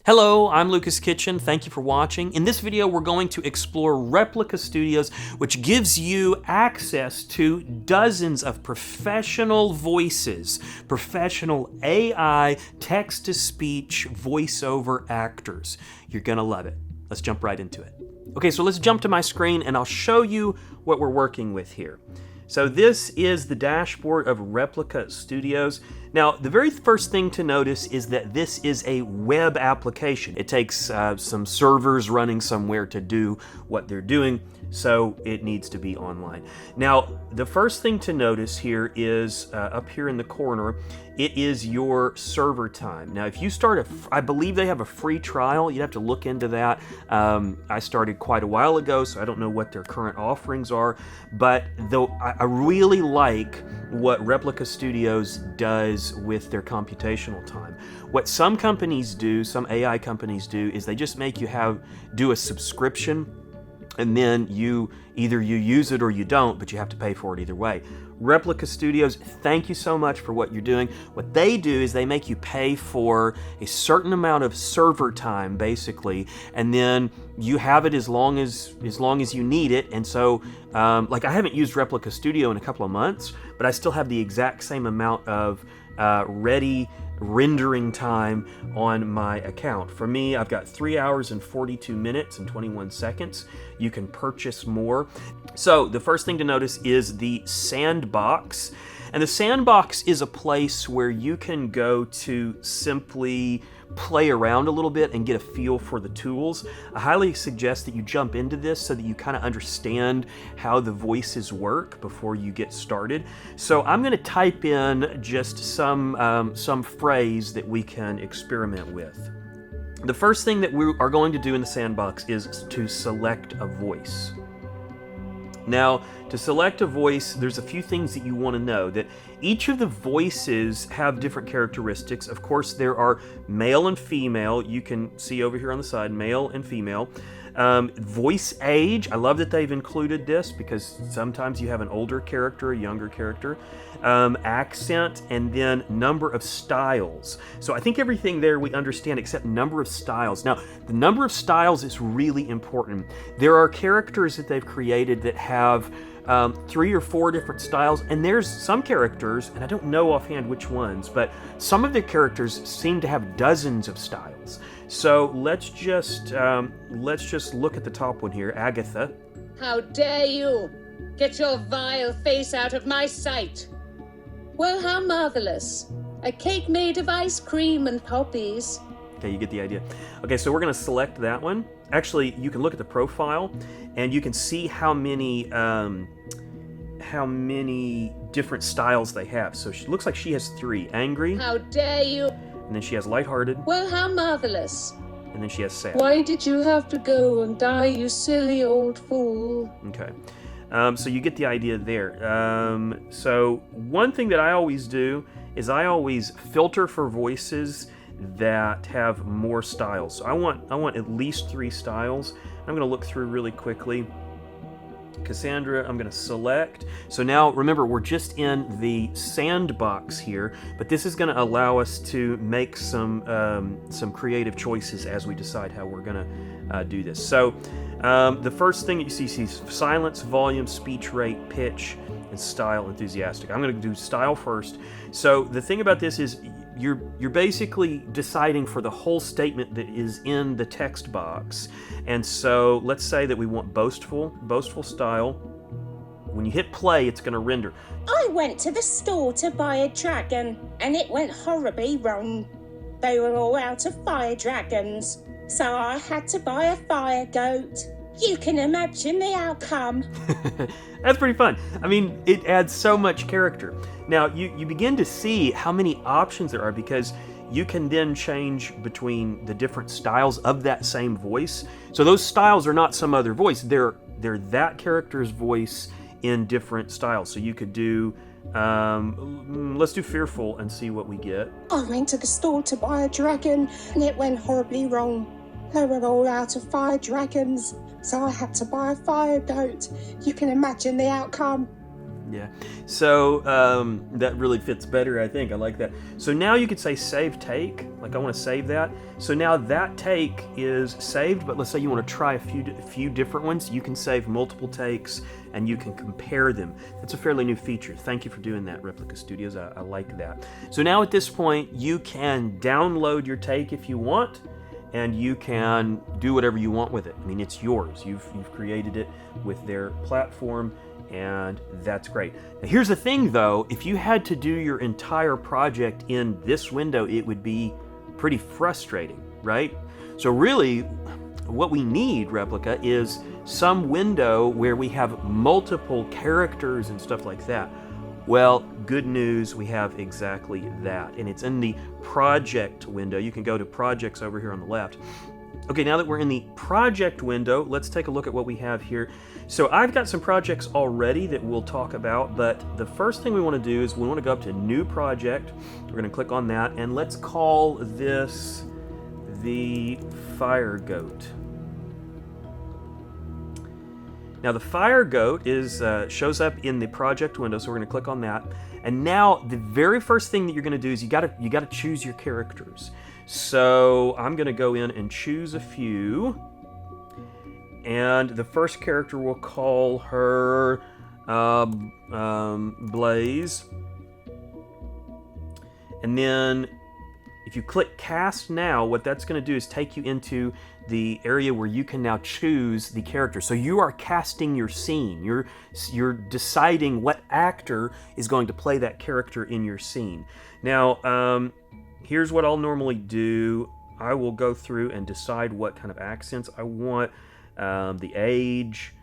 Hello, I'm Lucas Kitchen. Thank you for watching. In this video, we're going to explore Replica Studios, which gives you access to dozens of professional voices, professional AI text-to-speech voiceover actors. You're gonna love it. Let's jump right into it. Okay, so let's jump to my screen and I'll show you what we're working with here. So this is the dashboard of Replica Studios. Now, the very first thing to notice is that this is a web application. It takes some servers running somewhere to do what they're doing, so it needs to be online. Now, the first thing to notice here is up here in the corner, it is your server time. Now, if you start I believe they have a free trial. You'd have to look into that. I started quite a while ago, so I don't know what their current offerings are, but though I really like what Replica Studios does with their computational time. What some companies do, some AI companies do, is they just make you do a subscription, and then either you use it or you don't, but you have to pay for it either way. Replica Studios, thank you so much for what you're doing. What they do is they make you pay for a certain amount of server time, basically, and then you have it as long as you need it. And so, like, I haven't used Replica Studio in a couple of months, but I still have the exact same amount of ready rendering time on my account. For me, I've got 3 hours and 42 minutes and 21 seconds. You can purchase more. So the first thing to notice is the Sandbox. And the Sandbox is a place where you can go to simply play around a little bit and get a feel for the tools. I highly suggest that you jump into this so that you kind of understand how the voices work before you get started. So I'm going to type in just some phrase that we can experiment with. The first thing that we are going to do in the Sandbox is to select a voice. Now, to select a voice, there's a few things that you want to know. That each of the voices have different characteristics. Of course, there are male and female. You can see over here on the side, male and female. Voice age, I love that they've included this because sometimes you have an older character, a younger character. Accent, and then number of styles. So I think everything there we understand except number of styles. Now, the number of styles is really important. There are characters that they've created that have 3 or 4 different styles, and there's some characters, and I don't know offhand which ones, but some of the characters seem to have dozens of styles. So let's just look at the top one here, Agatha. How dare you! Get your vile face out of my sight! Well, how marvelous. A cake made of ice cream and poppies. Okay, you get the idea. Okay, so we're going to select that one. Actually, you can look at the profile, and you can see how many different styles they have. So she looks like she has 3. Angry. How dare you! And then she has lighthearted. Well, how marvelous. And then she has sad. Why did you have to go and die, you silly old fool? Okay. So you get the idea there. So one thing that I always do is I always filter for voices that have more styles. So I want at least 3 styles. I'm going to look through really quickly. Cassandra, I'm going to select. So now remember, we're just in the Sandbox here, but this is going to allow us to make some creative choices as we decide how we're going to do this. So the first thing that you see is silence, volume, speech rate, pitch, and style, enthusiastic. I'm going to do style first. So the thing about this is you're basically deciding for the whole statement that is in the text box. And so let's say that we want boastful style. When you hit play, it's going to render. I went to the store to buy a dragon, and it went horribly wrong. They were all out of fire dragons, so I had to buy a fire goat. You can imagine the outcome. That's pretty fun. I mean, it adds so much character. Now, you begin to see how many options there are because you can then change between the different styles of that same voice. So those styles are not some other voice. They're that character's voice in different styles. So you could do, let's do fearful and see what we get. I went to the store to buy a dragon, and it went horribly wrong. They were all out of fire dragons, so I had to buy a fire goat. You can imagine the outcome. Yeah. So that really fits better, I think. I like that. So now you could say save take. Like I want to save that. So now that take is saved, but let's say you want to try a few different ones. You can save multiple takes and you can compare them. That's a fairly new feature. Thank you for doing that, Replica Studios. I like that. So now at this point, you can download your take if you want, and you can do whatever you want with it. I mean, it's yours. You've created it with their platform, and that's great. Now, here's the thing, though. If you had to do your entire project in this window, it would be pretty frustrating, right? So really, what we need, Replica, is some window where we have multiple characters and stuff like that. Well, good news, we have exactly that, and it's in the project window. You can go to projects over here on the left. Okay, now that we're in the project window, let's take a look at what we have here. So I've got some projects already that we'll talk about, but the first thing we want to do is we want to go up to New Project. We're going to click on that, and let's call this the Fire Goat. Now the Fire Goat shows up in the project window, so we're going to click on that. And now the very first thing that you're going to do is you got to choose your characters. So I'm going to go in and choose a few, and the first character we'll call her Blaze. And then if you click Cast Now, what that's going to do is take you into the area where you can now choose the character. So you are casting your scene. You're deciding what actor is going to play that character in your scene. Now, here's what I'll normally do. I will go through and decide what kind of accents I want. The age.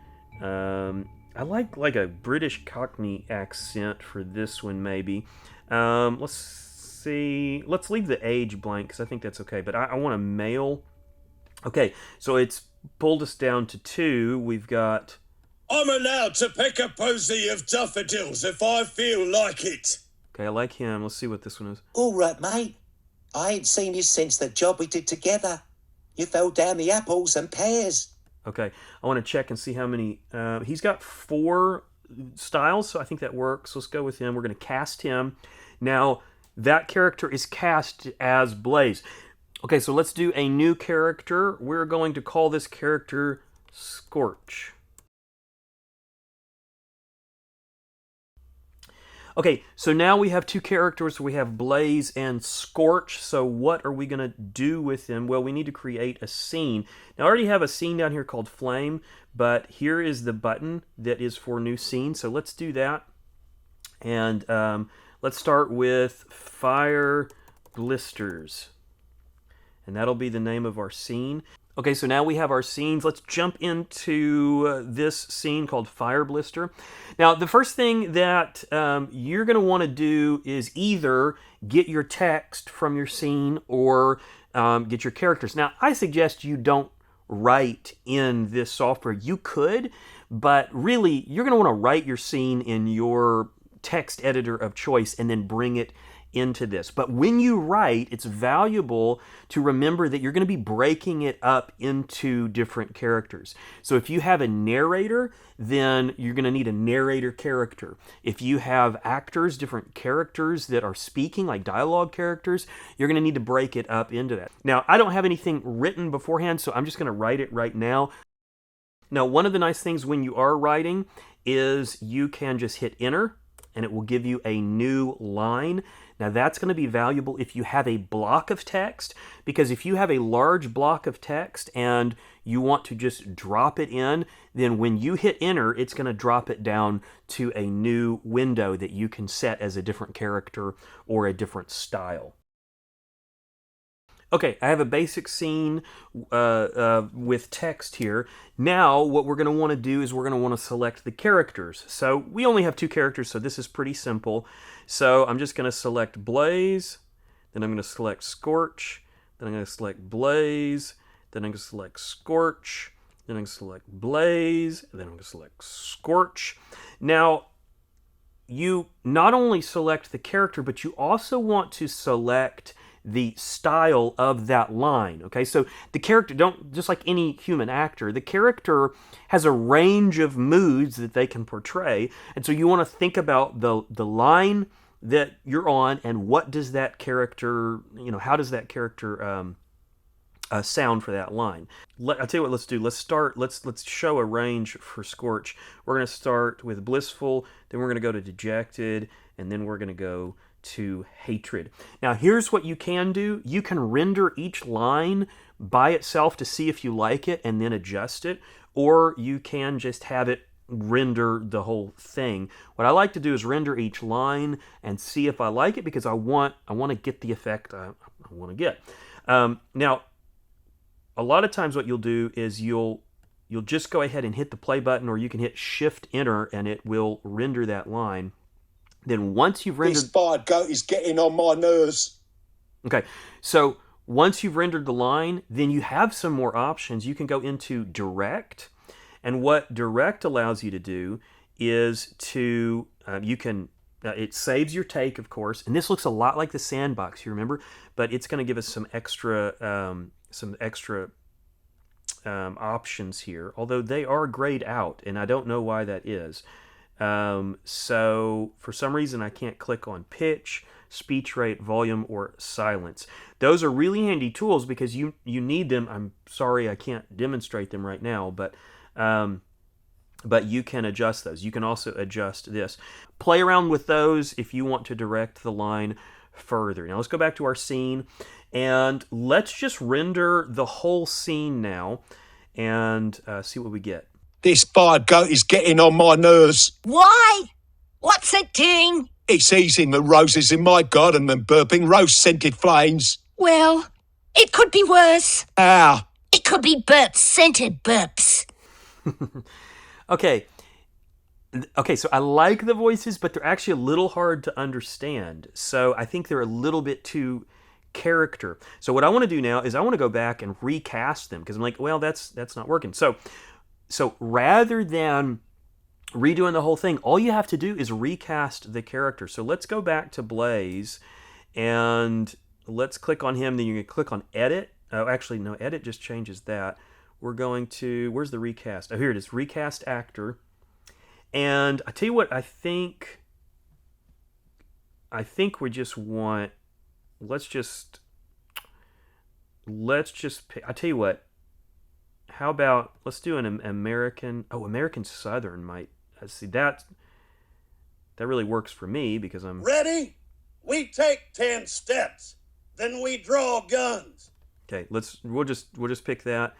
I like a British Cockney accent for this one, maybe. Let's see. Let's leave the age blank because I think that's okay. But I want a male. Okay, so it's pulled us down to 2. We've got... I'm allowed to pick a posy of daffodils if I feel like it. Okay, I like him. Let's see what this one is. All right, mate. I ain't seen you since the job we did together. You fell down the apples and pears. Okay, I want to check and see how many... he's got 4 styles, so I think that works. Let's go with him. We're going to cast him. Now, that character is cast as Blaze. Okay, so let's do a new character. We're going to call this character Scorch. Okay, so now we have 2 characters. We have Blaze and Scorch. So what are we going to do with them? Well, we need to create a scene. Now, I already have a scene down here called Flame, but here is the button that is for new scene. So let's do that. And let's start with Fire Blisters. And that'll be the name of our scene. Okay, so now we have our scenes. Let's jump into this scene called Fire Blister. Now, the first thing that you're going to want to do is either get your text from your scene or get your characters. Now, I suggest you don't write in this software. You could, but really, you're going to want to write your scene in your text editor of choice and then bring it into this. But when you write, it's valuable to remember that you're going to be breaking it up into different characters. So if you have a narrator, then you're going to need a narrator character. If you have actors, different characters that are speaking, like dialogue characters, you're going to need to break it up into that. Now, I don't have anything written beforehand, so I'm just going to write it right now. Now, one of the nice things when you are writing is you can just hit enter, and it will give you a new line. Now that's going to be valuable if you have a block of text, because if you have a large block of text and you want to just drop it in, then when you hit enter, it's going to drop it down to a new window that you can set as a different character or a different style. Okay, I have a basic scene with text here. Now, what we're going to want to do is we're going to want to select the characters. So we only have 2 characters, so this is pretty simple. So I'm just going to select Blaze, then I'm going to select Scorch, then I'm going to select Blaze, then I'm going to select Scorch, then I'm going to select Blaze, and then I'm going to select Scorch. Now, you not only select the character, but you also want to select the style of that line. Okay, so the character, don't, just like any human actor, the character has a range of moods that they can portray, and so you want to think about the line that you're on, and what does that character, how does that character sound for that line. I'll tell you what, let's do. Let's show a range for Scorch. We're going to start with blissful, then we're going to go to dejected, and then we're going to go to hatred. Now here's what you can do. You can render each line by itself to see if you like it and then adjust it, or you can just have it render the whole thing. What I like to do is render each line and see if I like it, because I want to get the effect I want to get. Now, a lot of times what you'll do is you'll just go ahead and hit the play button, or you can hit Shift Enter and it will render that line. Then once you've rendered... This fired goat is getting on my nerves. Okay, so once you've rendered the line, then you have some more options. You can go into Direct, and what Direct allows you to do is to, it saves your take, of course, and this looks a lot like the Sandbox, you remember, but it's going to give us some extra options here, although they are grayed out, and I don't know why that is. So for some reason I can't click on pitch, speech rate, volume, or silence. Those are really handy tools because you need them. I'm sorry I can't demonstrate them right now, but you can adjust those. You can also adjust this. Play around with those if you want to direct the line further. Now let's go back to our scene, and let's just render the whole scene now and see what we get. This fired goat is getting on my nerves. Why? What's it doing? It's easing the roses in my garden and burping rose-scented flames. Well, it could be worse. Ow. It could be burp-scented burps. Okay, so I like the voices, but they're actually a little hard to understand. So I think they're a little bit too character. So what I want to do now is I want to go back and recast them, because I'm like, well, that's not working. So rather than redoing the whole thing, all you have to do is recast the character. So let's go back to Blaze, and let's click on him. Then you can click on Edit. Oh, actually, no, Edit just changes that. We're going to, where's the recast? Oh, here it is, Recast Actor. And I tell you what, I think we just want, let's just pick, I tell you what, how about, let's do an American Southern might, see, that really works for me because I'm... Ready? We take 10 steps, then we draw guns. Okay, we'll just pick that.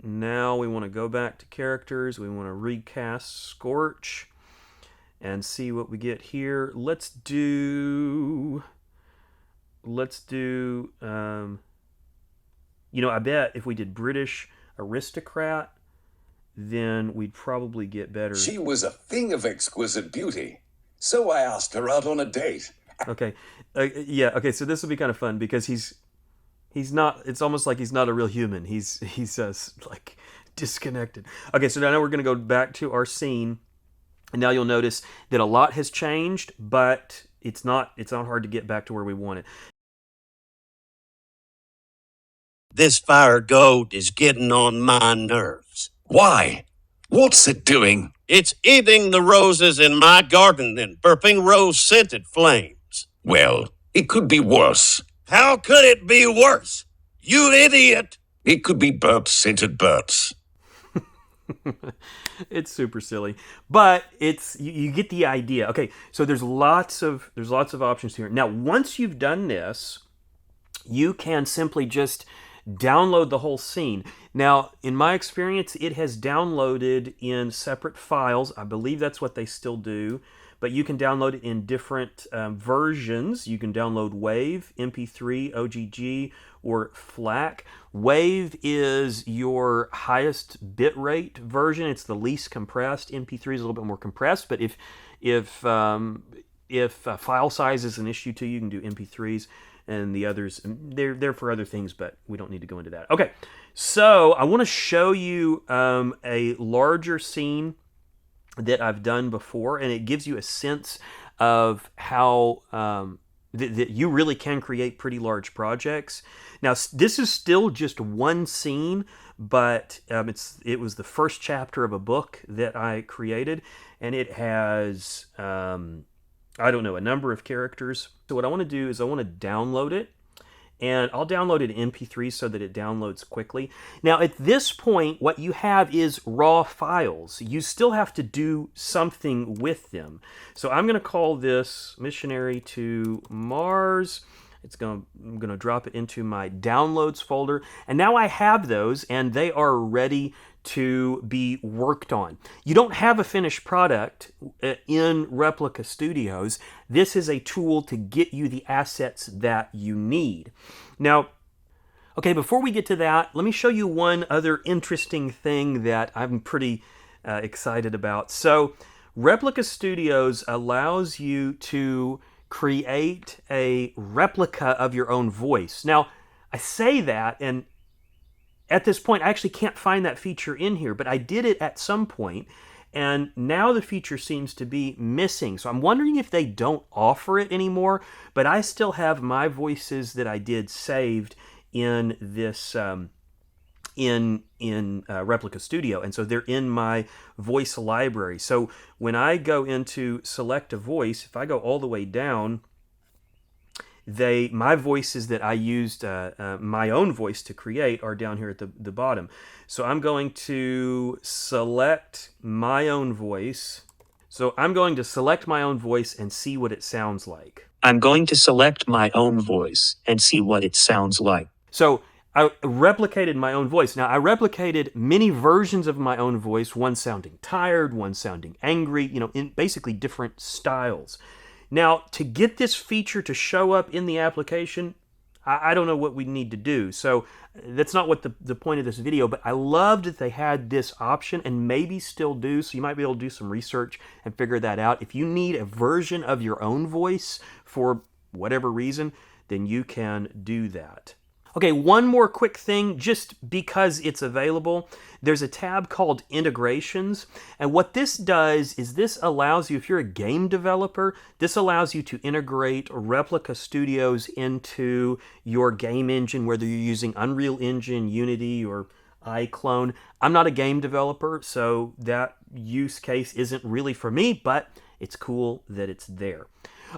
Now we want to go back to characters. We want to recast Scorch and see what we get here. Let's do I bet if we did British aristocrat, then we'd probably get better. She was a thing of exquisite beauty, so I asked her out on a date. Okay, yeah. Okay, so this will be kind of fun because he's not. It's almost like he's not a real human. He's like disconnected. Okay, so now we're going to go back to our scene, and now you'll notice that a lot has changed, but it's not hard to get back to where we want it. This fire goat is getting on my nerves. Why? What's it doing? It's eating the roses in my garden and burping rose-scented flames. Well, it could be worse. How could it be worse? You idiot! It could be burp-scented burps. It's super silly, but you get the idea. Okay, so there's lots of options here. Now, once you've done this, you can simply just download the whole scene. Now, in my experience, it has downloaded in separate files. I believe that's what they still do, but you can download it in different versions. You can download WAV, MP3, OGG, or FLAC. WAV is your highest bitrate version. It's the least compressed. MP3 is a little bit more compressed, but if file size is an issue to you, you can do MP3s. And the others, they're for other things, but we don't need to go into that. Okay, so I want to show you a larger scene that I've done before, and it gives you a sense of how that you really can create pretty large projects. Now, this is still just one scene, but it was the first chapter of a book that I created, and it has, I don't know, a number of characters. So what I want to do is I want to download it, and I'll download it in MP3 so that it downloads quickly. Now, at this point, what you have is raw files. You still have to do something with them. So I'm going to call this Missionary to Mars. I'm going to drop it into my downloads folder. And now I have those, and they are ready to be worked on. You don't have a finished product in Replica Studios. This is a tool to get you the assets that you need. Now, okay, before we get to that, let me show you one other interesting thing that I'm pretty excited about. So, Replica Studios allows you to create a replica of your own voice. Now, I say that, and at this point, I actually can't find that feature in here, but I did it at some point, and now the feature seems to be missing. So I'm wondering if they don't offer it anymore, but I still have my voices that I did saved in this Replica Studio, and so they're in my voice library. So when I go into select a voice, if I go all the way down, my voices that I used my own voice to create are down here at the bottom. So I'm going to select my own voice. So I'm going to select my own voice and see what it sounds like. I'm going to select my own voice and see what it sounds like. So I replicated my own voice. Now, I replicated many versions of my own voice, one sounding tired, one sounding angry, in basically different styles. Now, to get this feature to show up in the application, I don't know what we need to do. So that's not what the point of this video, but I loved that they had this option, and maybe still do, so you might be able to do some research and figure that out. If you need a version of your own voice for whatever reason, then you can do that. Okay, one more quick thing, just because it's available. There's a tab called Integrations, and what this does is this allows you, if you're a game developer, this allows you to integrate Replica Studios into your game engine, whether you're using Unreal Engine, Unity, or iClone. I'm not a game developer, so that use case isn't really for me, but it's cool that it's there.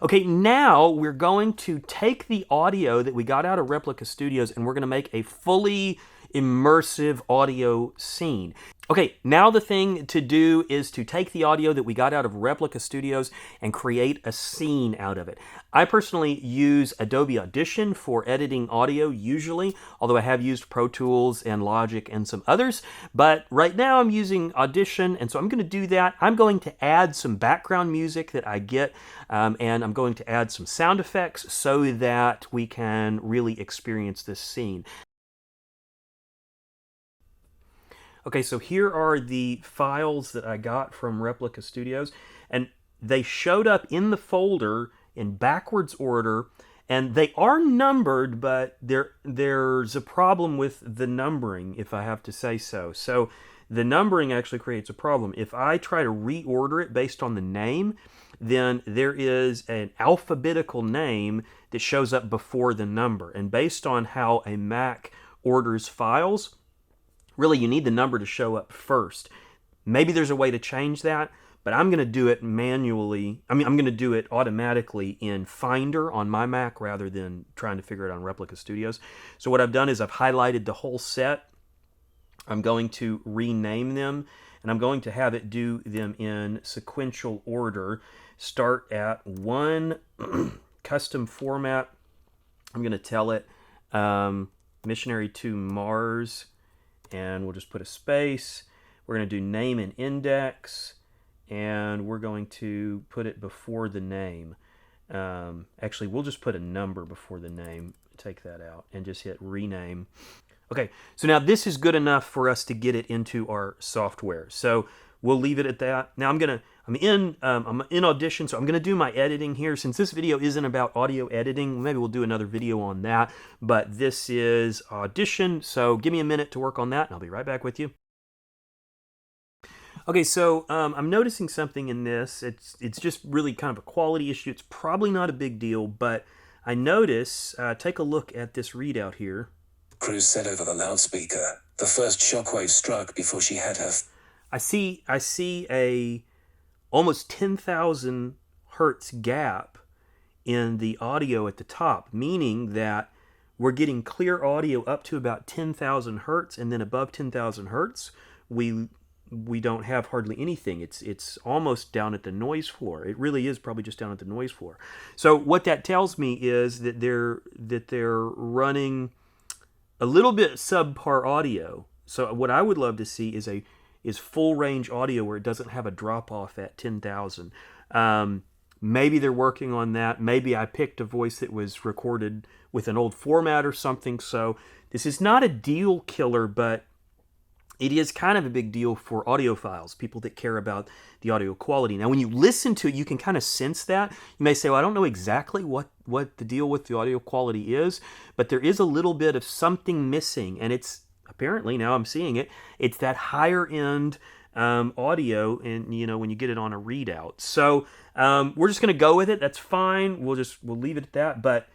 Okay, now we're going to take the audio that we got out of Replica Studios and we're going to make a fully immersive audio scene. Okay, now the thing to do is to take the audio that we got out of Replica Studios and create a scene out of it. I personally use Adobe Audition for editing audio usually, although I have used Pro Tools and Logic and some others, but right now I'm using Audition, and so I'm going to do that. I'm going to add some background music that I get, and I'm going to add some sound effects so that we can really experience this scene. Okay, so here are the files that I got from Replica Studios, and they showed up in the folder in backwards order, and they are numbered, but there's a problem with the numbering, if I have to say so. So the numbering actually creates a problem. If I try to reorder it based on the name, then there is an alphabetical name that shows up before the number, and based on how a Mac orders files, really, you need the number to show up first. Maybe there's a way to change that, but I'm going to do it manually. I'm going to do it automatically in Finder on my Mac rather than trying to figure it out on Replica Studios. So what I've done is I've highlighted the whole set. I'm going to rename them, and I'm going to have it do them in sequential order. Start at 1, custom format. I'm going to tell it Missionary to Mars, and we'll just put a space. We're going to do name and index, and we're going to put it before the name. Actually, we'll just put a number before the name. Take that out and just hit rename. Okay, so now this is good enough for us to get it into our software. So we'll leave it at that. Now I'm in Audition, so I'm gonna do my editing here. Since this video isn't about audio editing, maybe we'll do another video on that. But this is Audition, so give me a minute to work on that, and I'll be right back with you. Okay, so I'm noticing something in this. It's just really kind of a quality issue. It's probably not a big deal, but I notice, take a look at this readout here. Cruz said over the loudspeaker, the first shockwave struck before she had her... I see a almost 10,000 hertz gap in the audio at the top, meaning that we're getting clear audio up to about 10,000 hertz, and then above 10,000 hertz, we don't have hardly anything. It's almost down at the noise floor. It really is probably just down at the noise floor. So what that tells me is that they're running a little bit subpar audio. So what I would love to see is full range audio where it doesn't have a drop off at 10,000. Maybe they're working on that. Maybe I picked a voice that was recorded with an old format or something. So this is not a deal killer, but it is kind of a big deal for audiophiles, people that care about the audio quality. Now, when you listen to it, you can kind of sense that. You may say, well, I don't know exactly what the deal with the audio quality is, but there is a little bit of something missing, and it's apparently, now I'm seeing it, it's that higher end audio, and when you get it on a readout. So we're just going to go with it. That's fine. We'll leave it at that, but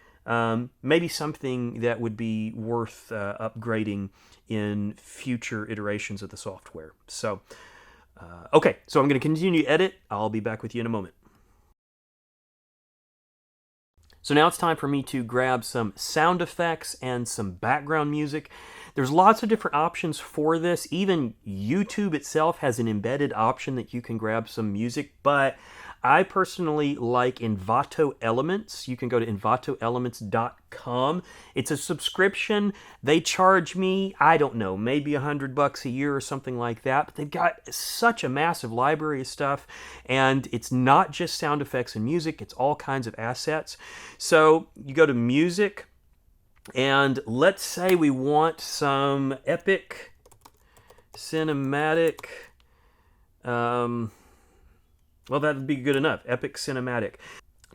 maybe something that would be worth upgrading in future iterations of the software. So, okay, so I'm going to continue to edit. I'll be back with you in a moment. So now it's time for me to grab some sound effects and some background music. There's lots of different options for this. Even YouTube itself has an embedded option that you can grab some music, but I personally like Envato Elements. You can go to envatoelements.com. It's a subscription. They charge me, I don't know, maybe $100 a year or something like that. But they've got such a massive library of stuff, and it's not just sound effects and music. It's all kinds of assets. So you go to music, and let's say we want some epic cinematic. Well, that would be good enough. Epic cinematic.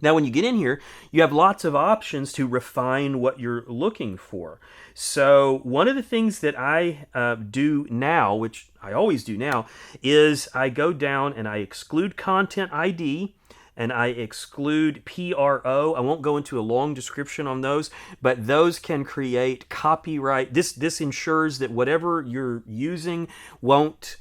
Now, when you get in here, you have lots of options to refine what you're looking for. So one of the things that I do now, which I always do now, is I go down and I exclude Content ID and I exclude PRO. I won't go into a long description on those, but those can create copyright. This ensures that whatever you're using won't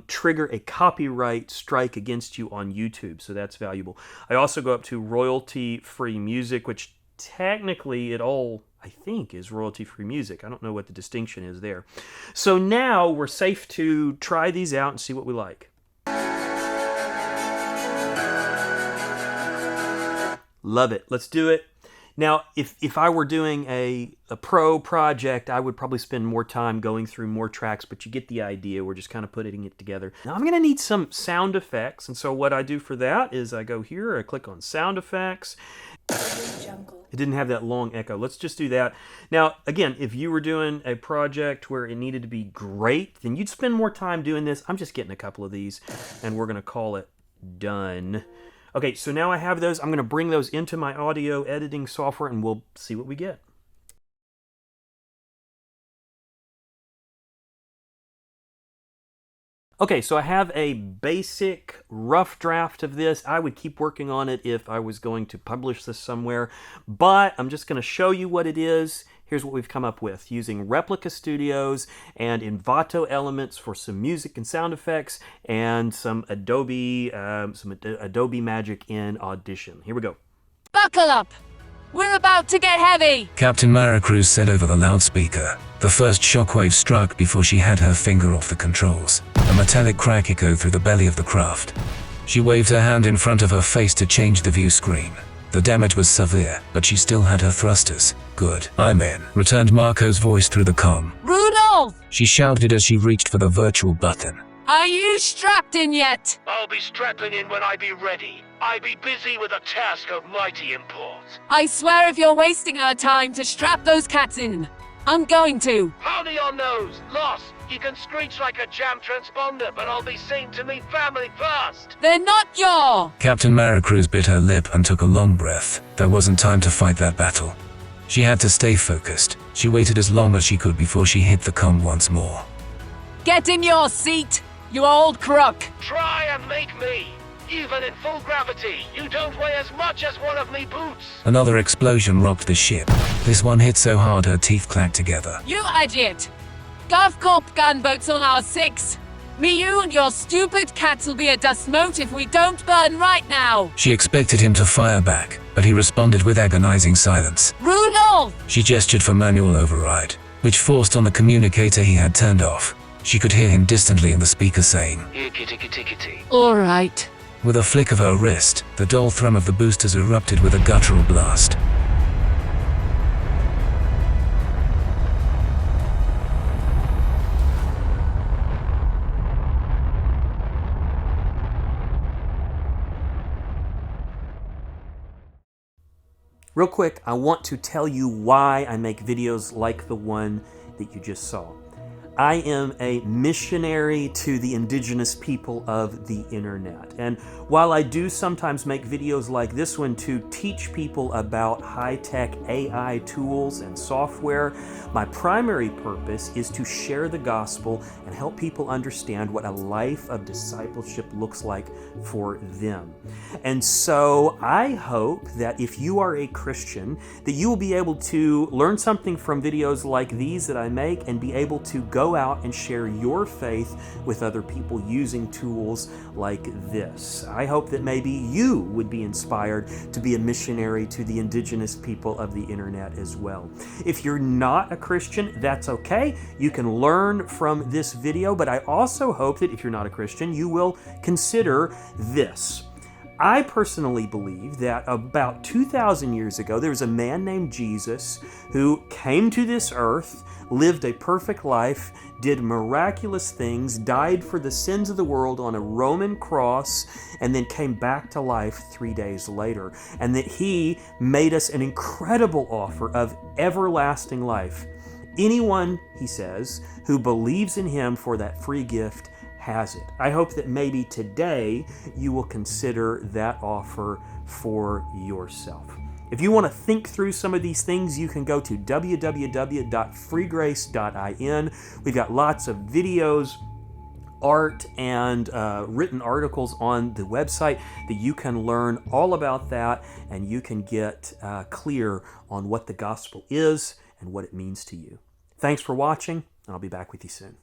trigger a copyright strike against you on YouTube, so that's valuable. I also go up to royalty-free music, which technically it all, I think, is royalty-free music. I don't know what the distinction is there. So now we're safe to try these out and see what we like. Love it. Let's do it. Now, if I were doing a pro project, I would probably spend more time going through more tracks, but you get the idea. We're just kind of putting it together. Now, I'm going to need some sound effects, and so what I do for that is I go here, I click on sound effects. It didn't have that long echo. Let's just do that. Now, again, if you were doing a project where it needed to be great, then you'd spend more time doing this. I'm just getting a couple of these, and we're going to call it done. Okay, so now I have those. I'm going to bring those into my audio editing software, and we'll see what we get. Okay, so I have a basic rough draft of this. I would keep working on it if I was going to publish this somewhere, but I'm just going to show you what it is. Here's what we've come up with using Replica Studios and Envato Elements for some music and sound effects, and some Adobe Magic in Audition. Here we go. Buckle up! We're about to get heavy! Captain Maricruz said over the loudspeaker. The first shockwave struck before she had her finger off the controls. A metallic crack echoed through the belly of the craft. She waved her hand in front of her face to change the view screen. The damage was severe, but she still had her thrusters. Good. I'm in, returned Marco's voice through the comm. Rudolph! She shouted as she reached for the virtual button. Are you strapped in yet? I'll be strapping in when I be ready. I be busy with a task of mighty import. I swear if you're wasting our time to strap those cats in, I'm going to. Howdy on those, lost. You can screech like a jam transponder, but I'll be seen to me family first. They're not your... Captain Maricruz bit her lip and took a long breath. There wasn't time to fight that battle. She had to stay focused. She waited as long as she could before she hit the comm once more. Get in your seat, you old crook. Try and make me. Even in full gravity, you don't weigh as much as one of me boots. Another explosion rocked the ship. This one hit so hard her teeth clacked together. You idiot! GovCorp gunboats on our 6. Me, you, and your stupid cats will be a dust mote if we don't burn right now. She expected him to fire back, but he responded with agonizing silence. Rudolph! She gestured for manual override, which forced on the communicator he had turned off. She could hear him distantly in the speaker saying, Here, kitty, kitty, kitty. All right. With a flick of her wrist, the dull thrum of the boosters erupted with a guttural blast. Real quick, I want to tell you why I make videos like the one that you just saw. I am a missionary to the indigenous people of the internet. And while I do sometimes make videos like this one to teach people about high-tech AI tools and software, my primary purpose is to share the gospel and help people understand what a life of discipleship looks like for them. And so I hope that if you are a Christian, that you will be able to learn something from videos like these that I make and be able to go out and share your faith with other people using tools like this. I hope that maybe you would be inspired to be a missionary to the indigenous people of the internet as well. If you're not a Christian, that's okay. You can learn from this video, but I also hope that if you're not a Christian, you will consider this. I personally believe that about 2,000 years ago, there was a man named Jesus who came to this earth, lived a perfect life, did miraculous things, died for the sins of the world on a Roman cross, and then came back to life 3 days later. And that he made us an incredible offer of everlasting life. Anyone, he says, who believes in him for that free gift has it. I hope that maybe today you will consider that offer for yourself. If you want to think through some of these things, you can go to www.freegrace.in. We've got lots of videos, art, and written articles on the website that you can learn all about that, and you can get clear on what the gospel is and what it means to you. Thanks for watching, and I'll be back with you soon.